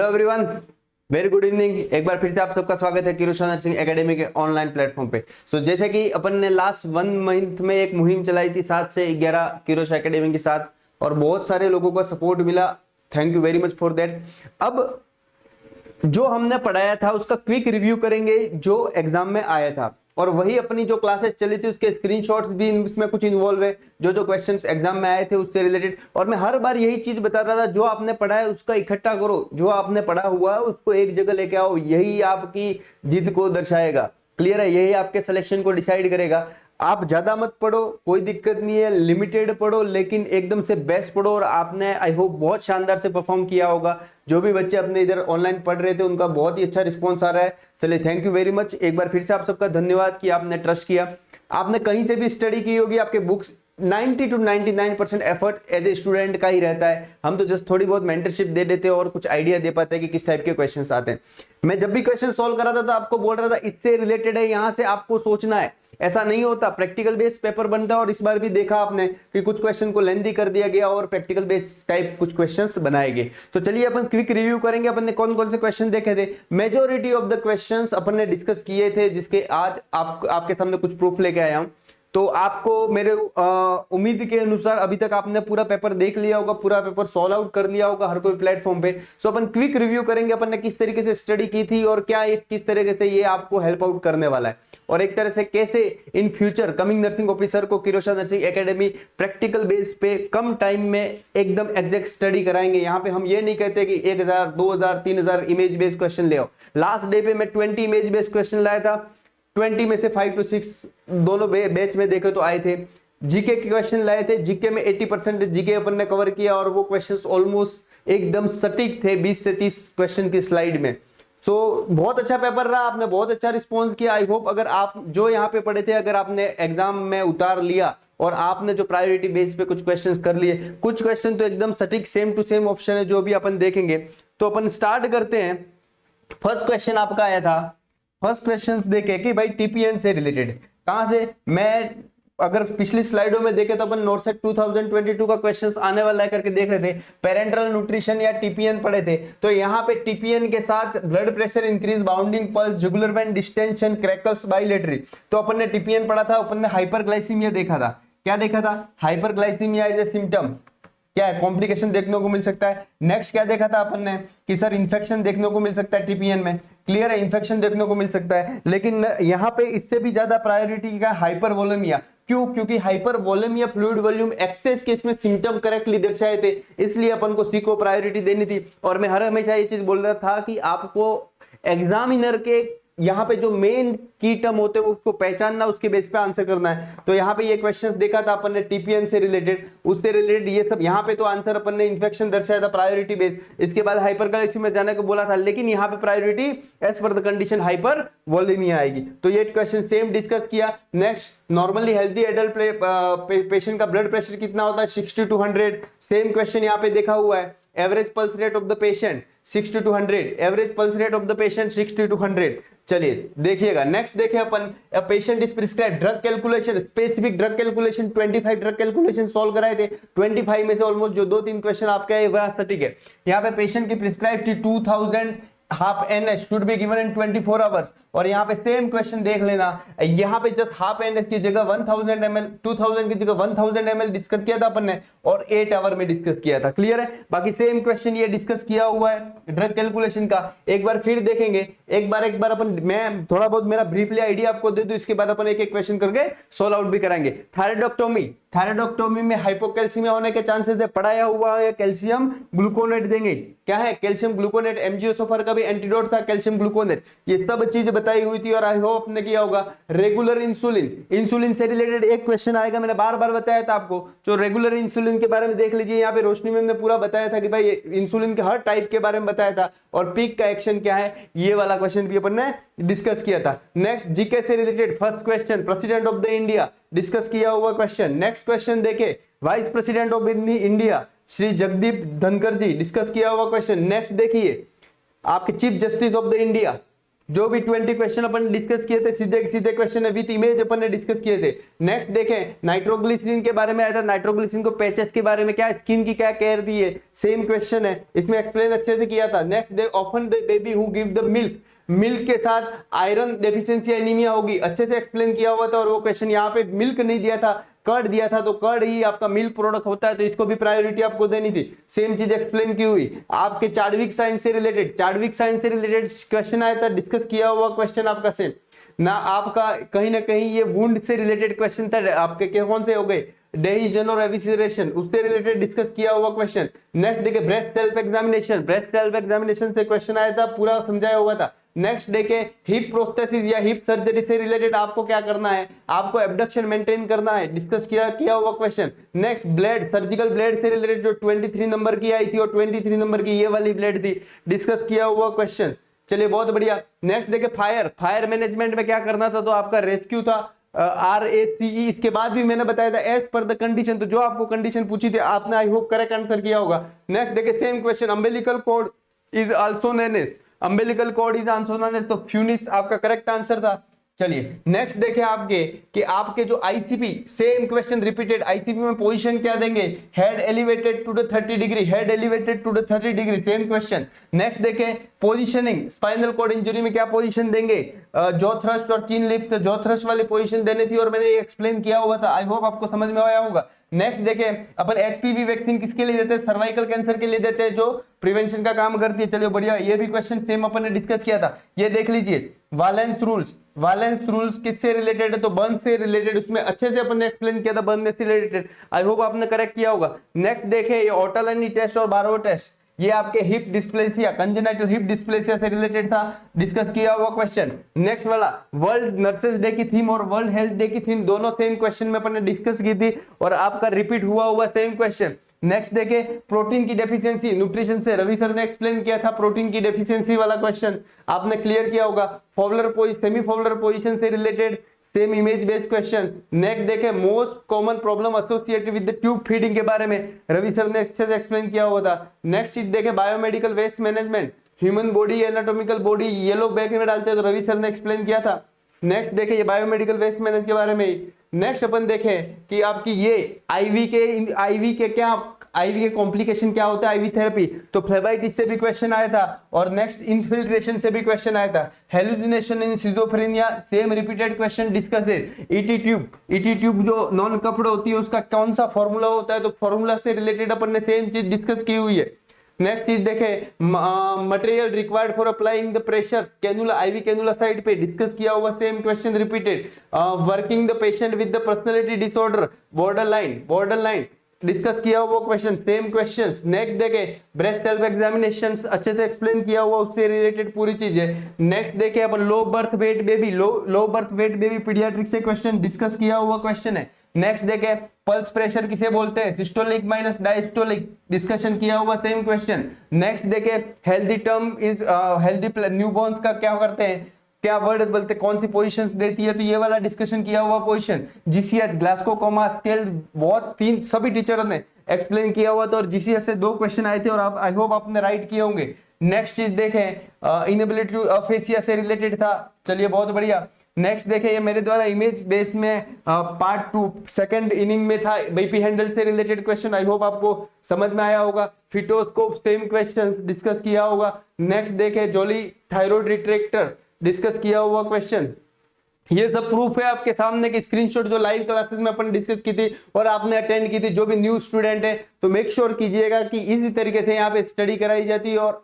Hello everyone, very good evening. एक बार फिर से आप सबका स्वागत है किरोशा नर्सिंग एकेडमी के ऑनलाइन प्लेटफॉर्म पे। जैसे कि अपन ने लास्ट 1 मंथ में एक मुहिम चलाई थी 7 से 11 किरोशा एकेडमी के साथ, और बहुत सारे लोगों का सपोर्ट मिला। Thank you very much for that. अब जो हमने पढ़ाया था उसका क्विक रिव्यू करेंगे जो एग्जाम में आया था, और वही अपनी जो क्लासेस चली थी उसके स्क्रीनशॉट्स भी इसमें कुछ इन्वॉल्व है, जो क्वेश्चंस एग्जाम में आए थे उससे रिलेटेड। और मैं हर बार यही चीज बता रहा था, जो आपने पढ़ा है उसका इकट्ठा करो, जो आपने पढ़ा हुआ है उसको एक जगह लेके आओ, यही आपकी जिद को दर्शाएगा। क्लियर है? यही आपके सिलेक्शन को डिसाइड करेगा। आप ज्यादा मत पढ़ो, कोई दिक्कत नहीं है, लिमिटेड पढ़ो, लेकिन एकदम से बेस्ट पढ़ो। और आपने आई होप बहुत शानदार से परफॉर्म किया होगा। जो भी बच्चे अपने इधर ऑनलाइन पढ़ रहे थे उनका बहुत ही अच्छा रिस्पॉन्स आ रहा है। चलिए, थैंक यू वेरी मच। एक बार फिर से आप सबका धन्यवाद कि आपने ट्रस्ट किया। आपने कहीं से भी स्टडी की होगी, आपके books 90 to 99% effort as a student का ही रहता है। हम तो जस्ट थोड़ी बहुत मेंटरशिप दे देते हैं और कुछ आइडिया दे पाते हैं कि किस टाइप के क्वेश्चंस आते हैं। मैं जब भी क्वेश्चन सॉल्व कर रहा था तो आपको बोल रहा था इससे रिलेटेड है, यहां से आपको सोचना है। ऐसा नहीं होता, प्रैक्टिकल बेस्ड पेपर बनता है। और इस बार भी देखा आपने कि कुछ क्वेश्चन को लेंथी कर दिया गया और प्रैक्टिकल बेस्ड टाइप कुछ क्वेश्चंस बनाए गए। तो चलिए अपन क्विक रिव्यू करेंगे। अपन ने कौन कौन से क्वेश्चन देखे थे। मेजोरिटी ऑफ द क्वेश्चंस अपन ने डिस्कस किए थे, जिसके आज आपके सामने कुछ प्रूफ लेके आया हूं। तो आपको मेरे उम्मीद के अनुसार अभी तक आपने पूरा पेपर देख लिया होगा, पूरा पेपर सॉल्व आउट कर लिया होगा हर कोई प्लेटफॉर्म पे। सो अपन क्विक रिव्यू करेंगे, अपन ने किस तरीके से स्टडी की थी और क्या किस तरीके से ये आपको हेल्प आउट करने वाला है, और एक तरह से कैसे in future coming nursing officer को किरोशा नर्सिंग एकेडमी प्रैक्टिकल बेस पे कम टाइम में एकदम एग्जैक्ट स्टडी कराएंगे। यहाँ पे हम ये नहीं कहते कि 1000 2000 3000 इमेज बेस्ड क्वेश्चन ले आओ। लास्ट डे पे मैं 20 इमेज बेस्ड क्वेश्चन लाया था। 20 में से 5 to 6 दोनों बैच में देखे तो आए थे। जीके के क्वेश्चन लाए थे, जीके में 80% जीके अपन ने कवर किया, और वो क्वेश्चंस ऑलमोस्ट एकदम सटीक थे 20 से 30 क्वेश्चन की स्लाइड में। सो बहुत अच्छा पेपर रहा, आपने बहुत अच्छा रिस्पॉन्स किया। आई होप अगर आप जो यहाँ पे पढ़े थे अगर आपने एग्जाम में उतार लिया और आपने जो प्रायोरिटी बेस पे कुछ क्वेश्चंस कर लिए, कुछ क्वेश्चन तो एकदम सटीक सेम टू सेम ऑप्शन है जो भी अपन देखेंगे। तो अपन स्टार्ट करते हैं। फर्स्ट क्वेश्चन आपका आया था, फर्स्ट क्वेश्चन देखे कि भाई टीपीएन से रिलेटेड कहां से। मैं अगर पिछली स्लाइडों में देखे तो अपन नॉर्सेट 2022 का क्वेश्चंस आने वाला है करके देख रहे थे, पेरेंटल न्यूट्रिशन या टीपीएन पढ़े थे। तो यहाँ पे टीपीएन के साथ blood pressure increase, bounding pulse, jugular vein distension, crackles bilateral. तो अपन ने टीपीएन पढ़ा था, अपन ने हाइपरग्लाइसीमिया देखा था। क्या देखा था? हाइपरग्लाइसीमिया इज ए सिम्टम, क्या है, कॉम्प्लिकेशन देखने को मिल सकता है। नेक्स्ट क्या देखा था अपन ने कि सर इन्फेक्शन देखने को मिल सकता है टीपीएन में। क्लियर है, इन्फेक्शन देखने को मिल सकता है। लेकिन यहाँ पे इससे भी ज्यादा प्रायोरिटी का हाइपरवोलेमिया। क्यों? क्योंकि हाइपरवोलेमिया फ्लूइड वॉल्यूम एक्सेस के इसमें सिम्टम करेक्टली दर्शाए थे, इसलिए अपन को सी को प्रायोरिटी देनी थी। और मैं हर हमेशा ये चीज बोल रहा था कि आपको एग्जामिनर के यहाँ पे जो मेन की टर्म होते हैं उसको पहचानना, उसके बेस पे आंसर करना है। तो यहाँ पे ये क्वेश्चंस देखा था अपन ने टीपीएन से रिलेटेड, उससे रिलेटेड ये सब। यहाँ पे तो आंसर अपन ने इन्फेक्शन दर्शाया था प्रायोरिटी बेस, इसके बाद हाइपरग्लाइसीमिया में जाने को बोला था, लेकिन यहाँ पे priority as per the condition hypervolemia आएगी। तो ये क्वेश्चन सेम डिस्कस किया। Next, normally healthy adult patient का ब्लड प्रेशर कितना होता है? 60 to 100। सेम क्वेश्चन यहाँ पे देखा हुआ है। Average pulse rate of the patient 60 to 100, average pulse rate of the patient 60 to 100। चलिए देखिएगा। नेक्स्ट देखें अपन, patient is prescribe drug calculation, specific drug calculation 25 drug calculation solve कराए थे। 25 में से ऑलमोस्ट जो 2-3 क्वेश्चन आपके आए वह सटीक है। यहाँ पे पेशेंट की प्रिस्क्राइब थी 2000 half NH should be given in 24 hours. और यहाँ पे सेम क्वेश्चन देख लेना, यहाँ पे जस्ट हाफ NH की जगह 1000 ml, 2000 की जगह 1000 ml डिस्कस किया था अपन ने, और 8 आवर में डिस्कस किया था। क्लियर है? बाकी सेम क्वेश्चन ये डिस्कस किया हुआ है ड्रग कैलकुलेशन का। एक बार फिर देखेंगे, एक बार अपन, मैं थोड़ा बहुत मेरा ब्रीफली आइडिया आपको दे दूं, इसके बाद अपन एक एक क्वेश्चन करके सॉल्व आउट भी कराएंगे। थायराइडोक्टोमी में हाइपोकैल्सीमिया होने के चांसेस है, पढ़ाया हुआ है। कैल्शियम ग्लूकोनेट देंगे। क्या है? Calcium gluconate. एमजीओसोफर का भी एंटीडोट था कैल्शियम ग्लूकोनेट। ये सब चीज बताई हुई थी, और आई होप आपने किया होगा। रेगुलर इंसुलिन, इंसुलिन से रिलेटेड एक क्वेश्चन आएगा, मैंने बार बार बताया था आपको। जो रेगुलर इंसुलिन के बारे में देख लीजिए, यहाँ पे रोशनी में हमने पूरा बताया था कि भाई इंसुलिन के हर टाइप के बारे में बताया था, और पीक का एक्शन क्या है, ये वाला क्वेश्चन भी अपन ने डिस्कस किया था। नेक्स्ट, जीके से related first question, president of the India discuss किया हुआ क्वेश्चन। नेक्स्ट क्वेश्चन देखे, vice president of India Shri Jagdeep Dhankhar ji, discuss किया हुआ क्वेश्चन। नेक्स्ट देखिए, आपके chief justice of the India जो भी 20 क्वेश्चन अपन डिस्कस किए थे सीधे सीधे क्वेश्चन है विद इमेज अपन ने डिस्कस किए थे। नेक्स्ट देखें नाइट्रोग्लिसरीन के बारे में आया था, नाइट्रोग्लिसरीन को पैचेस के बारे में क्या स्किन की क्या केयर दी है, सेम क्वेश्चन है, इसमें एक्सप्लेन अच्छे से किया था। Next day often the baby who give the milk, milk के साथ आयरन डेफिशिएंसी एनीमिया होगी, अच्छे से एक्सप्लेन किया हुआ था। और वो क्वेश्चन यहाँ पे मिल्क नहीं दिया था, कर्ड दिया था, तो कर्ड ही आपका मिल्क प्रोडक्ट होता है, तो इसको भी प्रायोरिटी आपको देनी थी। सेम चीज एक्सप्लेन की हुई। आपके चार्डविक साइंस से रिलेटेड, चार्डविक साइंस से रिलेटेड क्वेश्चन आया था, डिस्कस किया हुआ क्वेश्चन आपका सेम ना, आपका कहीं ना कहीं ये वुंड से रिलेटेड क्वेश्चन था आपके, कौन से हो गए, डेहिजन और एविसेरेशन, उससे रिलेटेड डिस्कस किया हुआ क्वेश्चन। नेक्स्ट देखिए breast self examination, breast self examination से क्वेश्चन आया था, पूरा समझाया हुआ था। नेक्स्ट देखे हिप प्रोस्थेसिस या हिप सर्जरी से रिलेटेड आपको क्या करना है, आपको एब्डक्शन मेंटेन करना है, डिस्कस किया हुआ question. Next blade, surgical blade से रिलेटेड जो 23 नंबर की आई थी और 23 नंबर की ये वाली ब्लेड थी, डिस्कस किया हुआ क्वेश्चन। चलिए बहुत बढ़िया। नेक्स्ट देखे फायर, फायर मैनेजमेंट में क्या करना था, तो आपका रेस्क्यू था, RACE। इसके बाद भी मैंने बताया था एज पर द कंडीशन, तो जो आपको कंडीशन पूछी थी आपने आई होप करेक्ट आंसर किया होगा। नेक्स्ट देखे same question, umbilical cord is also known as, umbilical cord is also known as, तो फ्यूनिस आपका करेक्ट आंसर था। चलिए नेक्स्ट देखें आपके कि आपके जो ICP, same question repeated, ICP में पोजीशन क्या देंगे, head elevated to the 30 degree, head elevated to the 30 degree, same question. Next देखें पोजीशनिंग, स्पाइनल कॉर्ड इंजरी में क्या पोजीशन देंगे, जॉ थ्रस्ट और चीन लिफ्ट, जॉ थ्रस्ट वाली पोजीशन देनी थी और मैंने ये एक्सप्लेन किया हुआ था, आई होप आपको समझ में आया होगा। नेक्स्ट देखें अपन एचपीवी वैक्सीन किसके लिए देते हैं, सर्वाइकल कैंसर के लिए देते हैं, जो प्रिवेंशन का काम करती है। चलिए बढ़िया, ये भी क्वेश्चन सेम अपन ने डिस्कस किया था, ये देख लीजिए। वालेंस रूल्स, वालेंस रूल्स किससे रिलेटेड है, तो बर्न से रिलेटेड, उसमें अच्छे से अपन ने एक्सप्लेन किया था बर्न से रिलेटेड, आई होप आपने करेक्ट किया होगा। नेक्स्ट देखे ये ऑटोलानी टेस्ट और बारो टेस्ट, ये आपके hip dysplasia, congenital hip dysplasia से रिलेटेड था, डिस्कस किया हुआ क्वेश्चन। नेक्स्ट वाला वर्ल्ड नर्सेस डे की थीम और वर्ल्ड हेल्थ डे की थीम, दोनों सेम क्वेश्चन में अपन ने डिस्कस की थी और आपका रिपीट हुआ सेम क्वेश्चन। नेक्स्ट देखे प्रोटीन की डेफिशिएंसी, न्यूट्रिशन से रवि सर ने एक्सप्लेन किया था, प्रोटीन की डेफिशिएंसी वाला क्वेश्चन आपने क्लियर किया होगा। Fowler position, semi Fowler position से related same image based question. Next देखे most common problem associated with the tube feeding के बारे में रवि सर ने अच्छे से एक्सप्लेन किया हुआ था। नेक्स्ट चीज देखे biomedical waste management, human body anatomical body yellow bag में डालते हैं, तो रवि सर ने एक्सप्लेन किया था। नेक्स्ट देखे ये बायोमेडिकल वेस्ट मैनेज के बारे में। नेक्स्ट अपन देखें कि आपकी ये आईवी के क्या, आईवी के कॉम्प्लिकेशन क्या होता है, आईवी थेरेपी, तो फ्लेबाइटिस से भी क्वेश्चन आया था और नेक्स्ट इन्फिल्ट्रेशन से भी क्वेश्चन आया था। Hallucination in schizophrenia, same repeated question discuss है। ईटी ट्यूब जो नॉन कपड़ होती है उसका कौन सा फॉर्मूला होता है, तो फॉर्मूला से रिलेटेड अपन ने सेम चीज डिस्कस की हुई है। नेक्स्ट चीज देखे material required for applying the pressure cannula, IV cannula side पे, डिस्कस किया हुआ same question repeated. Working the patient with the personality disorder, borderline discuss किया हुआ क्वेश्चन, सेम क्वेश्चंस। नेक्स्ट देखे ब्रेस्ट सेल्फ एग्जामिनेशन अच्छे से एक्सप्लेन किया हुआ, उससे रिलेटेड पूरी चीजें। नेक्स्ट देखे अपन low birth weight baby, low birth weight baby paediatric से क्वेश्चन डिस्कस किया हुआ क्वेश्चन है। नेक्स्ट देखे पल्स प्रेशर किसे बोलते हैं, सिस्टोलिक माइनस डायस्टोलिक, डिस्कशन किया हुआ सेम क्वेश्चन। नेक्स्ट देखे healthy term is healthy newborn's का क्या करते हैं, क्या वर्ड बोलते, कौन सी पोजीशंस देती है, तो ये वाला डिस्कशन किया हुआ पोजीशन। जीसीएच ग्लास्को कोमा स्केल, बहुत तीन सभी टीचरों ने एक्सप्लेन किया हुआ था और जीसीएच से 2 क्वेश्चन आए थे और आप आई होप आपने राइट किए होंगे। नेक्स्ट चीज देखें इनएबिलिटी टू अफेसिया से रिलेटेड था, चलिए बहुत बढ़िया। नेक्स्ट देखे ये मेरे द्वारा इमेज बेस में पार्ट 2 सेकंड इनिंग में था, बीपी हैंडल से रिलेटेड क्वेश्चन, आई होप आपको समझ में आया होगा। फिटोस्कोप सेम क्वेश्चंस डिस्कस किया होगा। नेक्स्ट देखे जोली थायराइड रिट्रैक्टर, डिस्कस किया हुआ क्वेश्चन। ये सब प्रूफ है आपके सामने की स्क्रीनशॉट जो लाइव क्लासेस में अपन डिस्कस की थी और आपने अटेंड की थी। जो भी न्यू स्टूडेंट है तो मेक श्योर कीजिएगा कि इसी तरीके से यहाँ पे स्टडी कराई जाती है और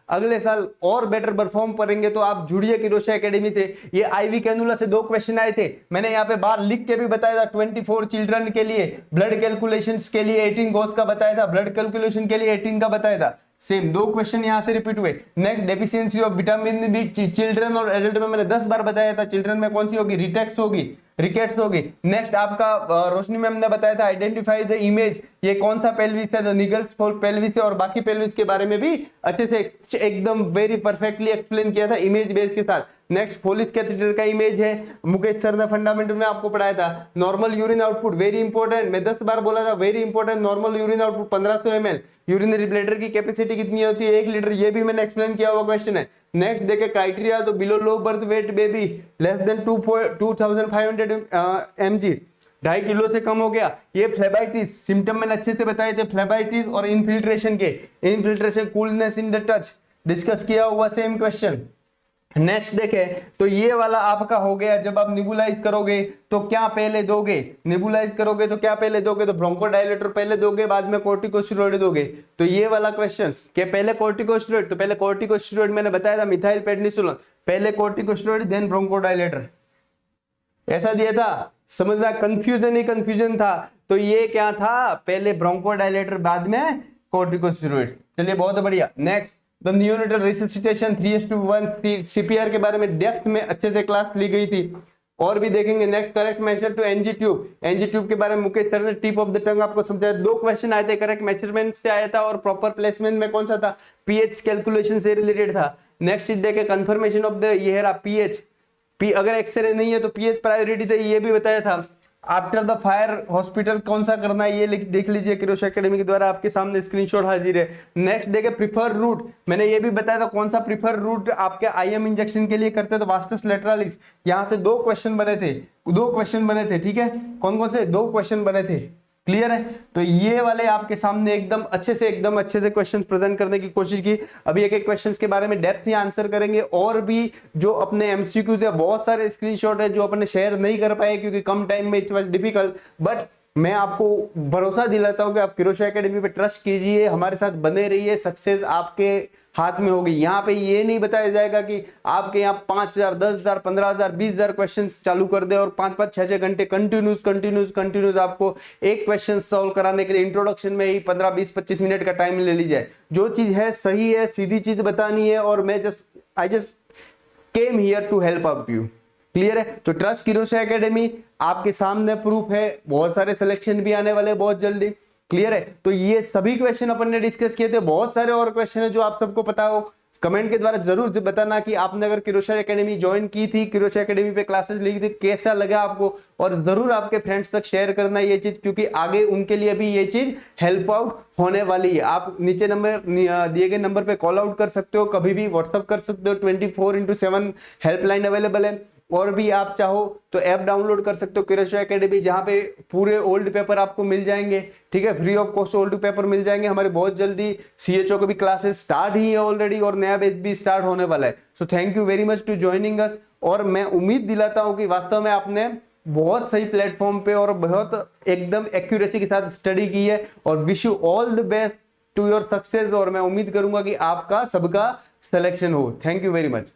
अगले साल और बेटर परफॉर्म करेंगे। तो आप जुड़िए किरोशा एकेडमी से। ये आईवी कैनुला से 2 क्वेश्चन आए थे, मैंने यहाँ पे बाहर लिख के भी बताया था। 24 चिल्ड्रन के लिए ब्लड कैलकुलेशंस के लिए 18 गोस का बताया था, ब्लड कैलकुलेशन के लिए 18 का बताया था। सेम 2 क्वेश्चन यहाँ से रिपीट हुए। Next deficiency of vitamin B children और एडल्ट में मैंने 10 बार बताया था। चिल्ड्रन में कौन सी होगी, रिटेक्स होगी, रिकेट्स होगी। नेक्स्ट आपका रोशनी मैम ने बताया था आइडेंटिफाई द इमेज, ये कौन सा पेल्विस है, तो निगल्स पेल्विस है और बाकी पेल्विस के बारे में भी अच्छे से एकदम वेरी परफेक्टली एक्सप्लेन किया था इमेज बेस के साथ। नेक्स्ट फोलिस कैथेटर का इमेज है, मुकेश सर ने फंडामेंटल में आपको पढ़ाया था। Normal urine output very important, मैं 10 बार बोला था very important. Normal urine output 1500 ml, urinary bladder की कैपेसिटी कितनी होती है 1 लीटर, ये भी मैंने एक्सप्लेन किया हुआ क्वेश्चन है। नेक्स्ट देखे क्राइटेरिया, तो बिलो लो birth weight baby less than 2500 mg, 2.5 kilo से कम हो गया। ये फ्लेबाइटिस सिम्टम मैंने अच्छे से बताए थे, फ्लेबाइटिस और इनफिल्ट्रेशन के, infiltration coolness in the touch discuss किया हुआ सेम क्वेश्चन। नेक्स्ट देखें तो ये वाला आपका हो गया, जब आप निबुलाइज करोगे तो क्या पहले दोगे, निबुलाइज करोगे तो क्या पहले दोगे, तो ब्रोंकोडायलेटर पहले दोगे, बाद में कोर्टिकोस्टेरॉइड दोगे। तो ये वाला क्वेश्चन के पहले कोर्टिकोस्टेरॉइड, तो पहले कोर्टिकोस्टेरॉइड मैंने बताया था मिथाइल पेडनिसोलोन, पहले कोर्टिकोस्टेरॉइड देन ब्रोंकोडायलेटर, ऐसा दिया था। समझ में कंफ्यूजन ही कंफ्यूजन था। तो ये क्या था, पहले ब्रोंकोडायलेटर बाद में कोर्टिकोस्टेरॉइड। चलिए बहुत बढ़िया। Next the neonatal resuscitation 3:1 CPR के बारे में डेप्थ में अच्छे से क्लास ली गई थी, और भी देखेंगे। Next correct measure to NG tube, NG tube के बारे में मुकेश सर ने टिप ऑफ द टंग आपको समझाया। 2 क्वेश्चन आए थे, करेक्ट मेजरमेंट से आया था और प्रॉपर प्लेसमेंट में कौन सा था, पीएच कैलकुलेशन से रिलेटेड था। नेक्स्ट चीज देखे कंफर्मेशन ऑफ द ये रहा पीएच, अगर एक्सरे नहीं है तो पीएच प्रायोरिटी थे, ये भी बताया था। आफ्टर द फायर हॉस्पिटल कौन सा करना है ये देख लीजिए, किरोश एकेडमी के द्वारा आपके सामने स्क्रीनशॉट हाजिर है। नेक्स्ट देखे प्रिफर रूट, मैंने ये भी बताया था कौन सा प्रिफर रूट आपके आईएम इंजेक्शन के लिए करते हैं, तो वास्टस लेटरालिस। यहाँ से 2 क्वेश्चन बने थे, 2 क्वेश्चन बने थे, ठीक है। कौन कौन से 2 क्वेश्चन बने थे, क्लियर है। तो ये वाले आपके सामने एकदम अच्छे से क्वेश्चंस प्रेजेंट करने की कोशिश की। अभी एक एक क्वेश्चंस के बारे में डेप्थ ही आंसर करेंगे, और भी जो अपने एमसीक्यूज है बहुत सारे स्क्रीनशॉट है जो अपने शेयर नहीं कर पाए क्योंकि कम टाइम में इट वाज डिफिकल्ट, बट मैं आपको भरोसा दिलाता हूं कि आप किरोश एकेडमी पे ट्रस्ट कीजिए, हमारे साथ बने रहिए, सक्सेस आपके हाथ में होगी। यहाँ पे ये नहीं बताया जाएगा कि आपके यहाँ 5,000, 10,000, 15,000, 20,000 क्वेश्चन चालू कर दे और 5-5, 6-6 घंटे कंटिन्यूस आपको एक क्वेश्चन सॉल्व कराने के लिए इंट्रोडक्शन में ही 15, 20, 25 मिनट का टाइम ले लीजिए। जो चीज है सही है, सीधी चीज बतानी है, और मैं I just came here to help out you, clear है। तो ट्रस्ट किरोश एकेडमी आपके सामने प्रूफ है, बहुत सारे सिलेक्शन भी आने वाले बहुत जल्दी, क्लियर है। तो ये सभी क्वेश्चन अपन ने डिस्कस किए थे, बहुत सारे और क्वेश्चन है जो आप सबको पता हो, कमेंट के द्वारा जरूर बताना कि आपने अगर किरोश एकेडमी ज्वाइन की थी, किरोश एकेडमी पे क्लासेस ली थी, कैसा लगा आपको, और जरूर आपके फ्रेंड्स तक शेयर करना ये चीज, क्योंकि आगे उनके लिए भी ये चीज हेल्प आउट होने वाली है। आप नीचे नंबर दिए गए नंबर पे कॉल आउट कर सकते हो, कभी भी व्हाट्सअप कर सकते हो, 24/7 हेल्पलाइन अवेलेबल है। और भी आप चाहो तो ऐप डाउनलोड कर सकते हो किरोश एकेडमी, जहां पे पूरे ओल्ड पेपर आपको मिल जाएंगे, ठीक है, free of cost old paper मिल जाएंगे। हमारे बहुत जल्दी सीएचओ को भी क्लासेस स्टार्ट ही है ऑलरेडी, और नया बैच भी स्टार्ट होने वाला है। So thank you very much to joining us, और मैं उम्मीद दिलाता हूं कि वास्तव में आपने बहुत सही प्लेटफॉर्म पे और बहुत एकदम एक्यूरेसी के साथ स्टडी की है, और wish you all the best to your success, और मैं उम्मीद करूंगा कि आपका सबका सिलेक्शन हो। Thank you very much.